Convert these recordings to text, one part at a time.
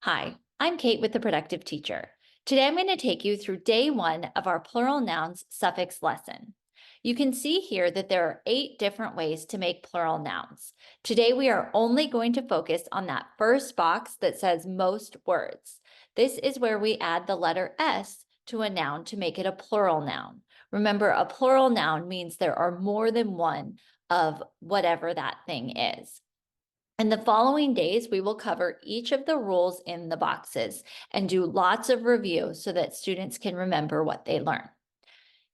Hi, I'm Kate with The Productive Teacher. Today I'm going to take you through day 1 of our plural nouns suffix lesson. You can see here that there are 8 different ways to make plural nouns. Today we are only going to focus on that first box that says most words. This is where we add the letter S to a noun to make it a plural noun. Remember, a plural noun means there are more than one of whatever that thing is. In the following days, we will cover each of the rules in the boxes and do lots of review so that students can remember what they learn.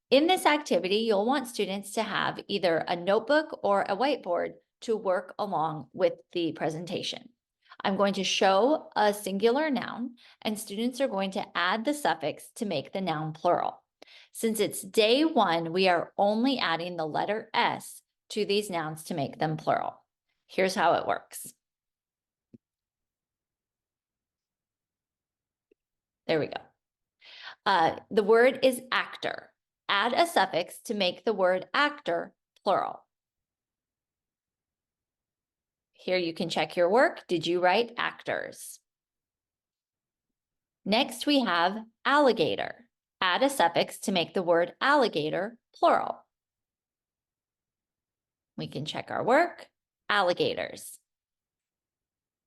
In this activity, you'll want students to have either a notebook or a whiteboard to work along with the presentation. I'm going to show a singular noun, and students are going to add the suffix to make the noun plural. Since it's day 1, we are only adding the letter S to these nouns to make them plural. Here's how it works. There we go. The word is actor. Add a suffix to make the word actor plural. Here you can check your work. Did you write actors? Next, we have alligator. Add a suffix to make the word alligator plural. We can check our work. Alligators.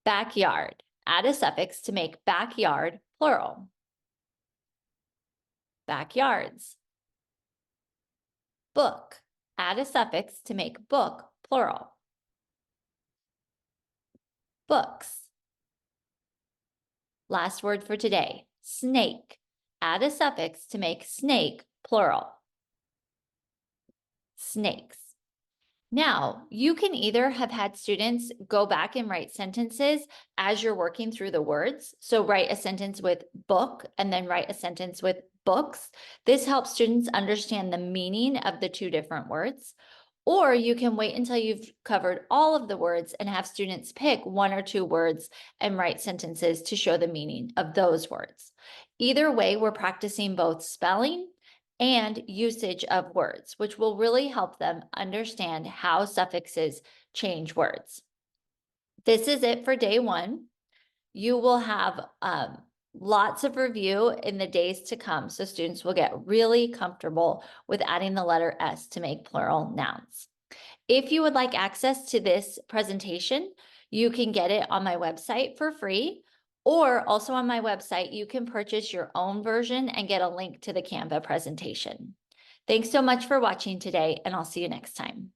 Backyard. Add a suffix to make backyard plural. Backyards. Book. Add a suffix to make book plural. Books. Last word for today, snake. Add a suffix to make snake plural. Snakes. Now, you can either have had students go back and write sentences as you're working through the words. So write a sentence with book and then write a sentence with books. This helps students understand the meaning of the two different words. Or you can wait until you've covered all of the words and have students pick 1 or 2 words and write sentences to show the meaning of those words. Either way, we're practicing both spelling and usage of words, which will really help them understand how suffixes change words. This is it for day 1. You will have lots of review in the days to come, so students will get really comfortable with adding the letter S to make plural nouns. If you would like access to this presentation, you can get it on my website for free, or also on my website, you can purchase your own version and get a link to the Canva presentation. Thanks so much for watching today, and I'll see you next time.